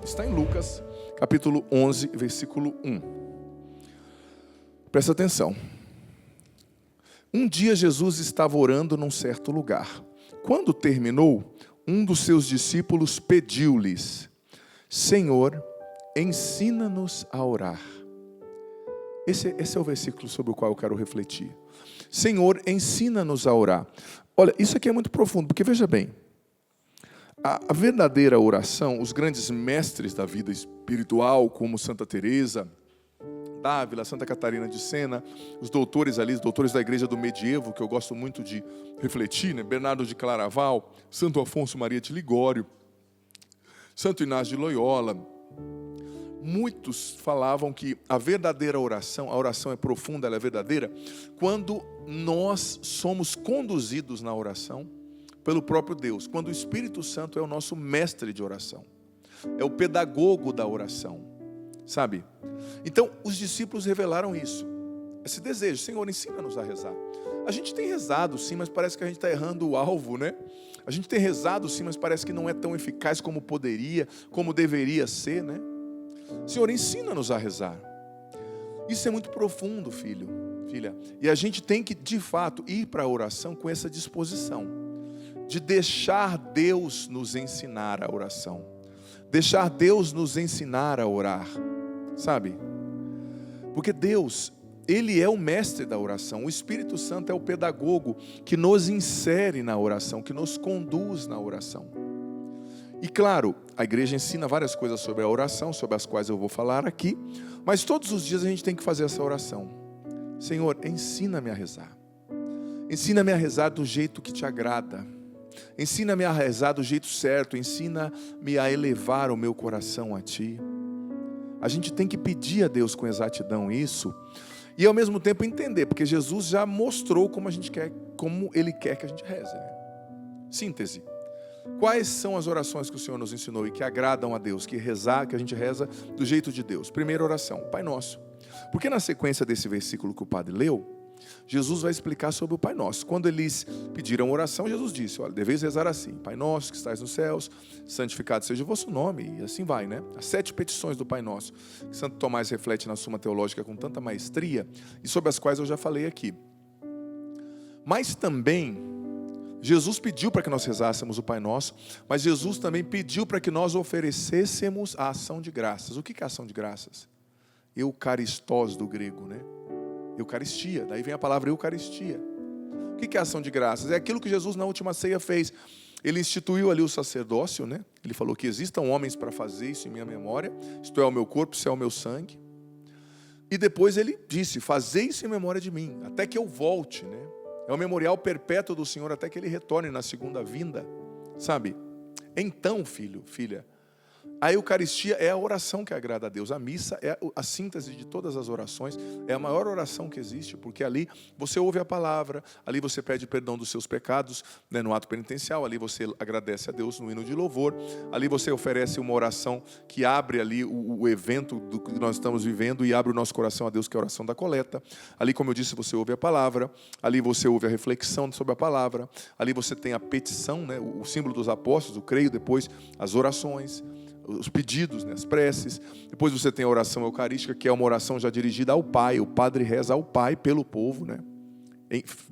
está em Lucas, capítulo 11, versículo 1. Presta atenção. Um dia Jesus estava orando num certo lugar. Quando terminou, um dos seus discípulos pediu-lhes: Senhor, ensina-nos a orar. Esse é o versículo sobre o qual eu quero refletir. Senhor, ensina-nos a orar. Olha, isso aqui é muito profundo, porque veja bem, a verdadeira oração, os grandes mestres da vida espiritual, como Santa Teresa d'Ávila, Santa Catarina de Sena, os doutores ali, os doutores da igreja do medievo, que eu gosto muito de refletir, né? Bernardo de Claraval, Santo Afonso Maria de Ligório, Santo Inácio de Loyola, muitos falavam que a verdadeira oração, a oração é profunda, ela é verdadeira, quando nós somos conduzidos na oração pelo próprio Deus, quando o Espírito Santo é o nosso mestre de oração, é o pedagogo da oração, sabe? Então, os discípulos revelaram isso, esse desejo: Senhor, ensina-nos a rezar. A gente tem rezado sim, mas parece que a gente está errando o alvo, né? A gente tem rezado sim, mas parece que não é tão eficaz como poderia, como deveria ser, né? Senhor, ensina-nos a rezar. Isso é muito profundo, filho, filha. E a gente tem que, de fato, ir para a oração com essa disposição de deixar Deus nos ensinar a oração, deixar Deus nos ensinar a orar, sabe? Porque Deus, Ele é o mestre da oração. O Espírito Santo é o pedagogo que nos insere na oração, que nos conduz na oração. E claro, a igreja ensina várias coisas sobre a oração, sobre as quais eu vou falar aqui, mas todos os dias a gente tem que fazer essa oração. Senhor, ensina-me a rezar. Ensina-me a rezar do jeito que te agrada. Ensina-me a rezar do jeito certo. Ensina-me a elevar o meu coração a Ti. A gente tem que pedir a Deus com exatidão isso, e ao mesmo tempo entender, porque Jesus já mostrou como Ele quer que a gente reze, né? Síntese. Quais são as orações que o Senhor nos ensinou e que agradam a Deus, que a gente reza do jeito de Deus? Primeira oração, Pai Nosso. Porque na sequência desse versículo que o padre leu, Jesus vai explicar sobre o Pai Nosso. Quando eles pediram oração, Jesus disse: olha, deveis rezar assim: Pai Nosso que estais nos céus, santificado seja o vosso nome. E assim vai, né? As 7 petições do Pai Nosso, que Santo Tomás reflete na Suma Teológica com tanta maestria, e sobre as quais eu já falei aqui. Mas também Jesus pediu para que nós rezássemos o Pai Nosso, mas Jesus também pediu para que nós oferecêssemos a ação de graças. O que é a ação de graças? Eucaristós do grego, né? Eucaristia, daí vem a palavra Eucaristia. O que é a ação de graças? É aquilo que Jesus na última ceia fez. Ele instituiu ali o sacerdócio, né? Ele falou que existam homens para fazer isso em minha memória. Isto é o meu corpo, isso é o meu sangue. E depois ele disse: fazei isso em memória de mim, até que eu volte, né? É o memorial perpétuo do Senhor até que Ele retorne na segunda vinda, sabe? Então, filho, filha, a Eucaristia é a oração que agrada a Deus. A missa é a síntese de todas as orações, é a maior oração que existe, porque ali você ouve a palavra, ali você pede perdão dos seus pecados, né, no ato penitencial, ali você agradece a Deus no hino de louvor, ali você oferece uma oração que abre ali o evento do que nós estamos vivendo e abre o nosso coração a Deus, que é a oração da coleta. Ali, como eu disse, você ouve a palavra, ali você ouve a reflexão sobre a palavra, ali você tem a petição, né, o símbolo dos apóstolos, o creio, depois as orações, os pedidos, né, as preces. Depois você tem a oração eucarística, que é uma oração já dirigida ao Pai. O padre reza ao Pai pelo povo, né?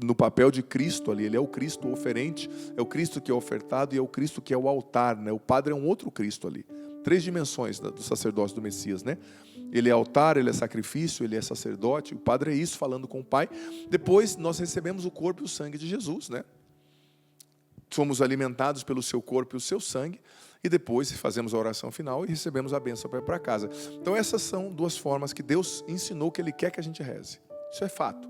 No papel de Cristo ali. Ele é o Cristo oferente, é o Cristo que é ofertado e é o Cristo que é o altar, né? O padre é um outro Cristo ali. 3 dimensões do sacerdócio do Messias, né? Ele é altar, ele é sacrifício, ele é sacerdote. O padre é isso, falando com o Pai. Depois nós recebemos o corpo e o sangue de Jesus, né? Somos alimentados pelo seu corpo e o seu sangue. E depois fazemos a oração final e recebemos a bênção para ir para casa. Então essas são 2 formas que Deus ensinou que Ele quer que a gente reze. Isso é fato.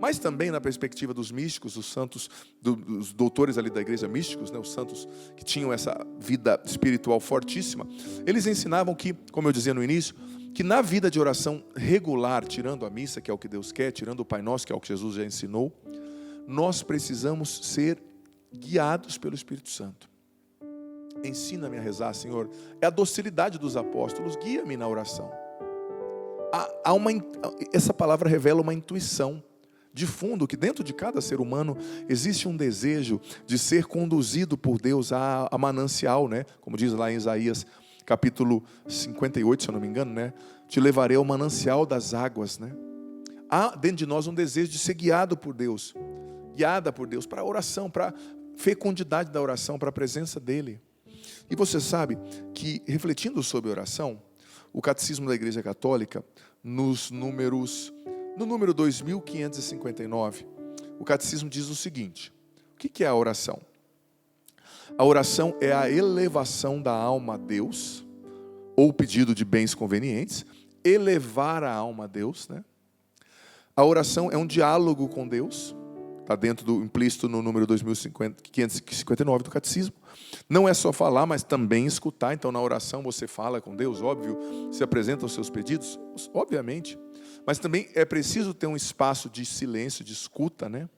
Mas também na perspectiva dos místicos, os santos, dos doutores ali da igreja místicos, né, os santos que tinham essa vida espiritual fortíssima, eles ensinavam que, como eu dizia no início, que na vida de oração regular, tirando a missa, que é o que Deus quer, tirando o Pai Nosso, que é o que Jesus já ensinou, nós precisamos ser guiados pelo Espírito Santo. Ensina-me a rezar, Senhor. É a docilidade dos apóstolos, guia-me na oração. Essa palavra revela uma intuição de fundo, que dentro de cada ser humano existe um desejo de ser conduzido por Deus a manancial, né? Como diz lá em Isaías capítulo 58, se eu não me engano, né? Te levarei ao manancial das águas, né? Há dentro de nós um desejo de ser guiada por Deus, para a oração, para a fecundidade da oração, para a presença dEle. E você sabe que, refletindo sobre oração, o Catecismo da Igreja Católica, no número 2559, o Catecismo diz o seguinte: o que é a oração? A oração é a elevação da alma a Deus, ou o pedido de bens convenientes, elevar a alma a Deus, né? A oração é um diálogo com Deus, está dentro do implícito no número 2559 do Catecismo. Não é só falar, mas também escutar. Então, na oração você fala com Deus, óbvio, se apresenta os seus pedidos, obviamente. Mas também é preciso ter um espaço de silêncio, de escuta, né?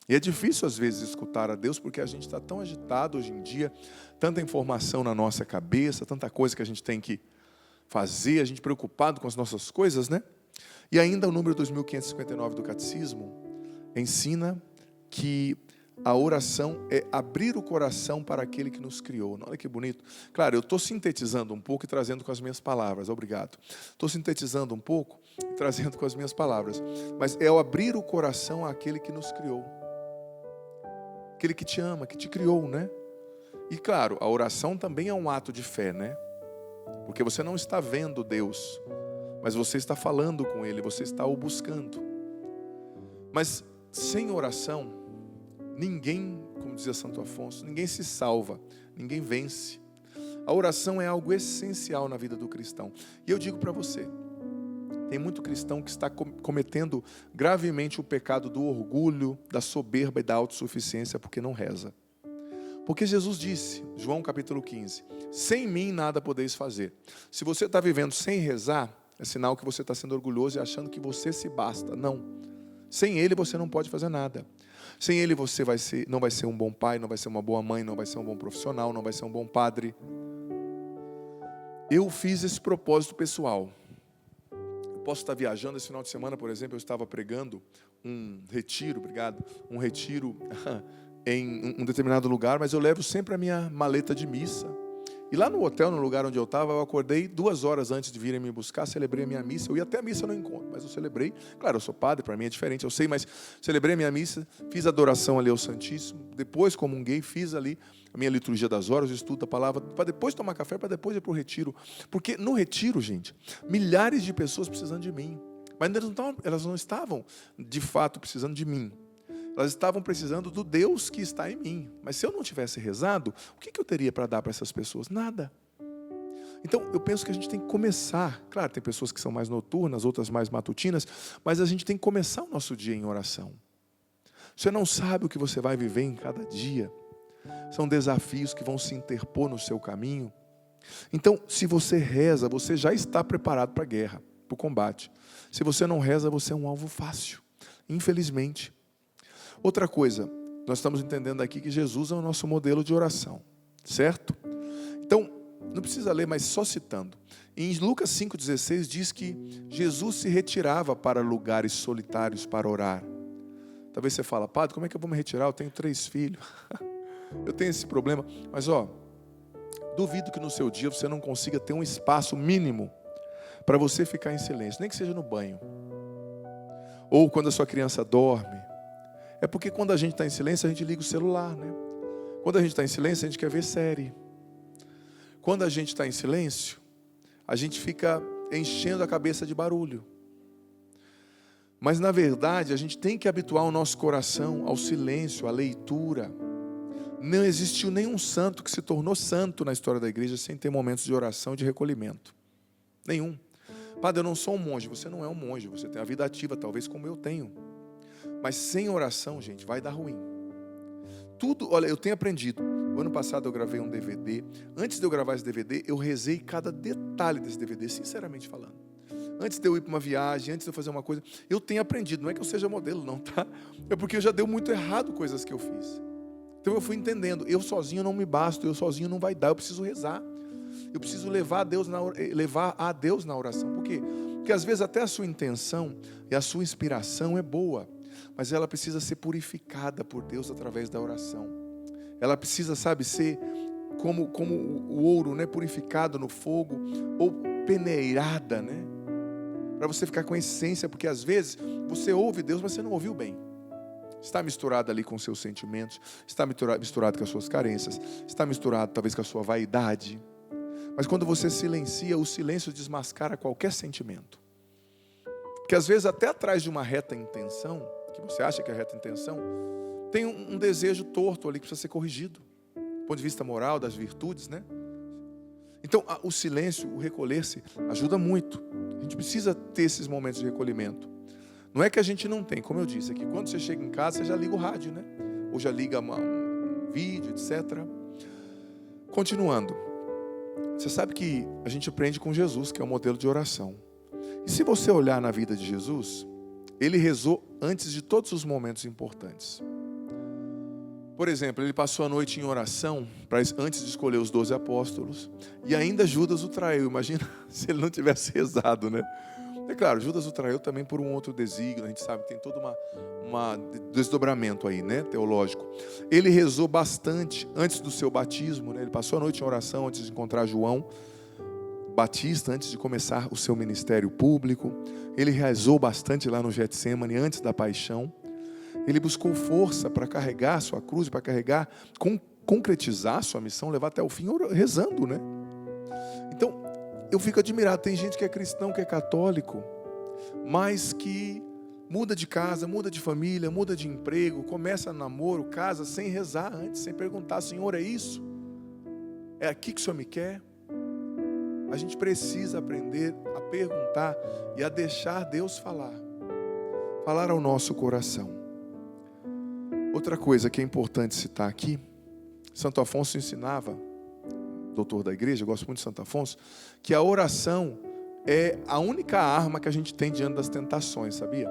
E é difícil, às vezes, escutar a Deus, porque a gente está tão agitado hoje em dia, tanta informação na nossa cabeça, tanta coisa que a gente tem que fazer, a gente preocupado com as nossas coisas, né? E ainda o número 2559 do Catecismo ensina que a oração é abrir o coração para aquele que nos criou. Olha que bonito. Claro, eu estou sintetizando um pouco e trazendo com as minhas palavras. Obrigado. Estou sintetizando um pouco e trazendo com as minhas palavras. Mas é o abrir o coração àquele que nos criou. Aquele que te ama, que te criou, né? E claro, a oração também é um ato de fé, né? Porque você não está vendo Deus, mas você está falando com Ele, você está o buscando. Mas sem oração, ninguém, como dizia Santo Afonso, ninguém se salva, ninguém vence. A oração é algo essencial na vida do cristão. E eu digo para você, tem muito cristão que está cometendo gravemente o pecado do orgulho, da soberba e da autossuficiência porque não reza. Porque Jesus disse, João capítulo 15, sem mim nada podeis fazer. Se você está vivendo sem rezar, é sinal que você está sendo orgulhoso e achando que você se basta. Não. Sem Ele você não pode fazer nada. Sem Ele você não vai ser um bom pai, não vai ser uma boa mãe, não vai ser um bom profissional, não vai ser um bom padre. Eu fiz esse propósito pessoal. Eu posso estar viajando esse final de semana, por exemplo, eu estava pregando um retiro, um retiro em um determinado lugar, mas eu levo sempre a minha maleta de missa. E lá no hotel, no lugar onde eu estava, eu acordei 2 horas antes de virem me buscar, celebrei a minha missa. Eu ia até a missa no encontro, mas eu celebrei. Claro, eu sou padre, para mim é diferente, eu sei, mas celebrei a minha missa, fiz adoração ali ao Santíssimo, depois comunguei, fiz ali a minha liturgia das horas, o estudo da palavra, para depois tomar café, para depois ir para o retiro. Porque no retiro, gente, milhares de pessoas precisando de mim. Mas elas não estavam, de fato, precisando de mim. Elas estavam precisando do Deus que está em mim. Mas se eu não tivesse rezado, o que eu teria para dar para essas pessoas? Nada. Então, eu penso que a gente tem que começar. Claro, tem pessoas que são mais noturnas, outras mais matutinas, mas a gente tem que começar o nosso dia em oração. Você não sabe o que você vai viver em cada dia. São desafios que vão se interpor no seu caminho. Então, se você reza, você já está preparado para a guerra, para o combate. Se você não reza, você é um alvo fácil. Infelizmente. Outra coisa, nós estamos entendendo aqui que Jesus é o nosso modelo de oração, certo? Então, não precisa ler, mas só citando. Em Lucas 5,16 diz que Jesus se retirava para lugares solitários para orar. Talvez você fale, padre, como é que eu vou me retirar? Eu tenho 3 filhos. Eu tenho esse problema. Mas duvido que no seu dia você não consiga ter um espaço mínimo para você ficar em silêncio, nem que seja no banho. Ou quando a sua criança dorme. É porque quando a gente está em silêncio, a gente liga o celular, né? Quando a gente está em silêncio, a gente quer ver série. Quando a gente está em silêncio, a gente fica enchendo a cabeça de barulho. Mas, na verdade, a gente tem que habituar o nosso coração ao silêncio, à leitura. Não existiu nenhum santo que se tornou santo na história da igreja sem ter momentos de oração e de recolhimento. Nenhum. Padre, eu não sou um monge. Você não é um monge. Você tem a vida ativa, talvez como eu tenho. Mas sem oração, gente, vai dar ruim. Tudo, olha, eu tenho aprendido. O ano passado eu gravei um DVD. Antes de eu gravar esse DVD, eu rezei cada detalhe desse DVD, sinceramente falando. Antes de eu ir para uma viagem, antes de eu fazer uma coisa, eu tenho aprendido. Não é que eu seja modelo, não, tá? É porque já deu muito errado coisas que eu fiz. Então eu fui entendendo. Eu sozinho não me basto, eu sozinho não vai dar. Eu preciso rezar. Eu preciso levar a Deus na oração. Por quê? Porque às vezes até a sua intenção e a sua inspiração é boa. Mas ela precisa ser purificada por Deus através da oração. Ela precisa, ser como o ouro, né, purificado no fogo, ou peneirada, né, para você ficar com essência, porque às vezes você ouve Deus, mas você não ouviu bem. Está misturado ali com os seus sentimentos, está misturado com as suas carências, está misturado talvez com a sua vaidade. Mas quando você silencia, o silêncio desmascara qualquer sentimento. Porque às vezes até atrás de uma reta intenção, que você acha que é reta intenção, tem um desejo torto ali que precisa ser corrigido. Do ponto de vista moral, das virtudes, né? Então o silêncio, o recolher-se, ajuda muito. A gente precisa ter esses momentos de recolhimento. Não é que a gente não tem, como eu disse, é que quando você chega em casa, você já liga o rádio, né? Ou já liga um vídeo, etc. Continuando. Você sabe que a gente aprende com Jesus, que é o modelo de oração. E se você olhar na vida de Jesus, ele rezou antes de todos os momentos importantes. Por exemplo, ele passou a noite em oração, antes de escolher os 12 apóstolos, e ainda Judas o traiu. Imagina se ele não tivesse rezado, né? É claro, Judas o traiu também por um outro desígnio, a gente sabe que tem todo um desdobramento aí, né, teológico. Ele rezou bastante antes do seu batismo, né? Ele passou a noite em oração antes de encontrar João Batista, antes de começar o seu ministério público. Ele rezou bastante lá no Getsêmani, antes da paixão. Ele buscou força para carregar sua cruz, para carregar, concretizar sua missão, levar até o fim rezando, né? Então, eu fico admirado, tem gente que é cristão, que é católico, mas que muda de casa, muda de família, muda de emprego, começa namoro, casa, sem rezar antes, sem perguntar, Senhor, é isso? É aqui que o Senhor me quer? A gente precisa aprender a perguntar e a deixar Deus falar ao nosso coração. Outra coisa que é importante citar aqui, Santo Afonso ensinava, doutor da igreja, eu gosto muito de Santo Afonso, que a oração é a única arma que a gente tem diante das tentações, sabia?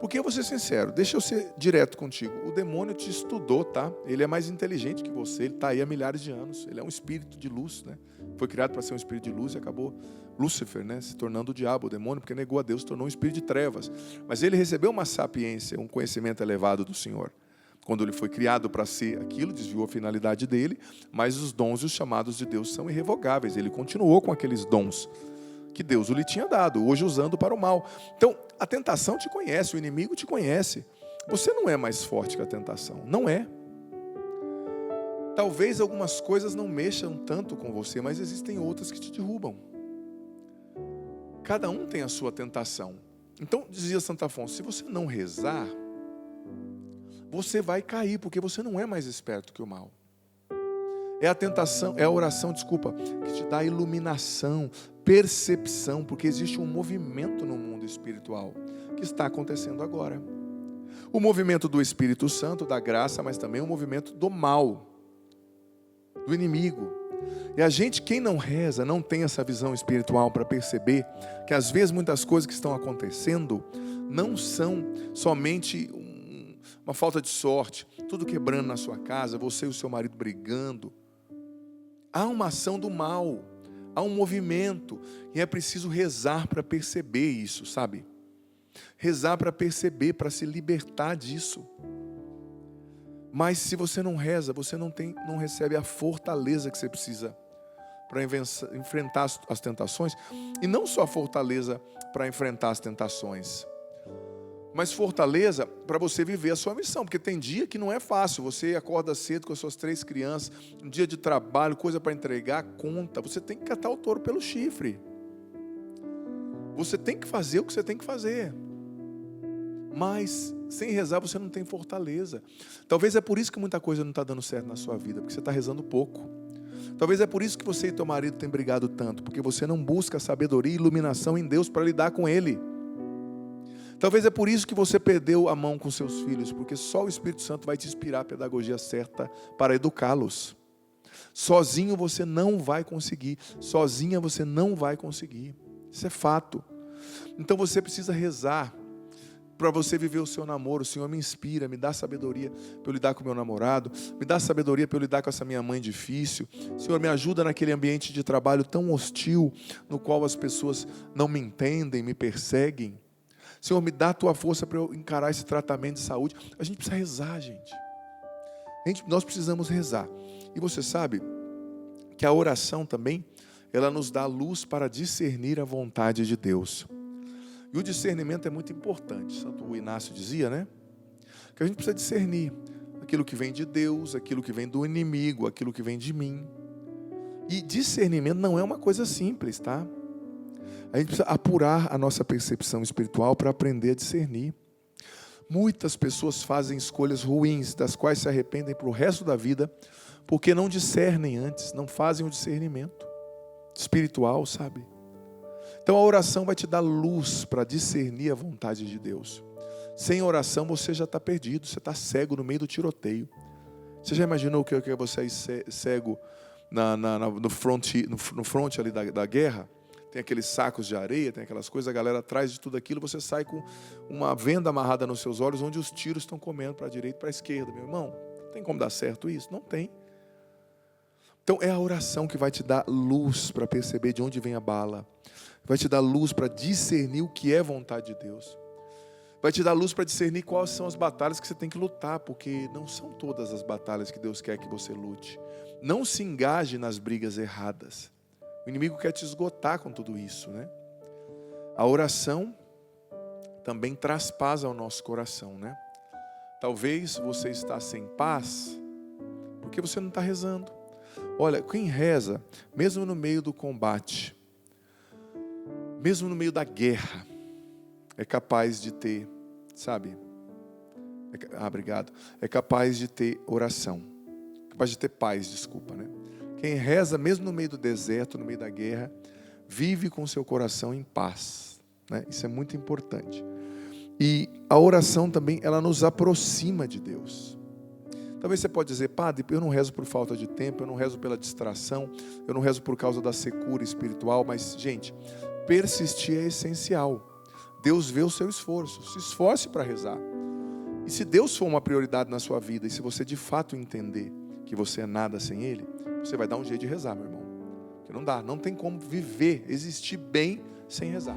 Porque eu vou ser sincero, deixa eu ser direto contigo, o demônio te estudou, tá? Ele é mais inteligente que você, ele está aí há milhares de anos, ele é um espírito de luz, né? Foi criado para ser um espírito de luz e acabou Lúcifer, né? Se tornando o diabo, o demônio, porque negou a Deus, se tornou um espírito de trevas. Mas ele recebeu uma sapiência, um conhecimento elevado do Senhor. Quando ele foi criado para ser aquilo, desviou a finalidade dele, mas os dons e os chamados de Deus são irrevogáveis. Ele continuou com aqueles dons que Deus lhe tinha dado, hoje usando para o mal. Então, a tentação te conhece, o inimigo te conhece. Você não é mais forte que a tentação, não é. Talvez algumas coisas não mexam tanto com você, mas existem outras que te derrubam. Cada um tem a sua tentação. Então, dizia Santo Afonso, se você não rezar, você vai cair, porque você não é mais esperto que o mal. É a tentação, é a oração, que te dá iluminação, percepção, porque existe um movimento no mundo espiritual que está acontecendo agora. O movimento do Espírito Santo, da graça, mas também o movimento do mal, do inimigo. E a gente, quem não reza, não tem essa visão espiritual para perceber que às vezes muitas coisas que estão acontecendo não são somente uma falta de sorte, tudo quebrando na sua casa, você e o seu marido brigando. Há uma ação do mal, há um movimento, e é preciso rezar para perceber isso, sabe? Rezar para perceber, para se libertar disso. Mas se você não reza, você não recebe a fortaleza que você precisa para enfrentar as tentações, e não só a fortaleza para enfrentar as tentações, mas fortaleza para você viver a sua missão, porque tem dia que não é fácil, você acorda cedo com as suas 3 crianças, um dia de trabalho, coisa para entregar, conta, você tem que catar o touro pelo chifre, você tem que fazer o que você tem que fazer, mas sem rezar você não tem fortaleza. Talvez é por isso que muita coisa não está dando certo na sua vida, porque você está rezando pouco. Talvez é por isso que você e teu marido têm brigado tanto, porque você não busca sabedoria e iluminação em Deus para lidar com Ele. Talvez é por isso que você perdeu a mão com seus filhos, porque só o Espírito Santo vai te inspirar a pedagogia certa para educá-los. Sozinho você não vai conseguir, sozinha você não vai conseguir. Isso é fato. Então você precisa rezar para você viver o seu namoro. Senhor, me inspira, me dá sabedoria para eu lidar com o meu namorado, me dá sabedoria para eu lidar com essa minha mãe difícil. Senhor, me ajuda naquele ambiente de trabalho tão hostil, no qual as pessoas não me entendem, me perseguem. Senhor, me dá a tua força para eu encarar esse tratamento de saúde. A gente precisa rezar, gente. Nós precisamos rezar. E você sabe, que a oração também, ela nos dá luz para discernir a vontade de Deus. E o discernimento é muito importante. Santo Inácio dizia, né? Que a gente precisa discernir aquilo que vem de Deus, aquilo que vem do inimigo, aquilo que vem de mim. E discernimento não é uma coisa simples, tá? A gente precisa apurar a nossa percepção espiritual para aprender a discernir. Muitas pessoas fazem escolhas ruins, das quais se arrependem para o resto da vida, porque não discernem antes, não fazem o discernimento espiritual, sabe? Então a oração vai te dar luz para discernir a vontade de Deus. Sem oração você já está perdido, você está cego no meio do tiroteio. Você já imaginou o que é você aí cego no front ali da guerra? Tem aqueles sacos de areia, tem aquelas coisas, a galera atrás de tudo aquilo, você sai com uma venda amarrada nos seus olhos, onde os tiros estão comendo para a direita e para a esquerda. Meu irmão, tem como dar certo isso? Não tem. Então é a oração que vai te dar luz para perceber de onde vem a bala. Vai te dar luz para discernir o que é vontade de Deus. Vai te dar luz para discernir quais são as batalhas que você tem que lutar, porque não são todas as batalhas que Deus quer que você lute. Não se engaje nas brigas erradas. O inimigo quer te esgotar com tudo isso, né? A oração também traz paz ao nosso coração, né? Talvez você está sem paz porque você não está rezando. Olha, quem reza, mesmo no meio do combate, mesmo no meio da guerra, é capaz de ter, sabe? Obrigado. É capaz de ter oração. Capaz de ter paz, desculpa, né? Quem reza, mesmo no meio do deserto, no meio da guerra, vive com seu coração em paz, né? Isso é muito importante. E a oração também, ela nos aproxima de Deus. Talvez você pode dizer, padre, eu não rezo por falta de tempo, eu não rezo pela distração, eu não rezo por causa da secura espiritual, mas, gente, persistir é essencial. Deus vê o seu esforço, se esforce para rezar. E se Deus for uma prioridade na sua vida, e se você de fato entender que você é nada sem Ele, você vai dar um jeito de rezar, meu irmão. Porque não dá, não tem como viver, existir bem sem rezar.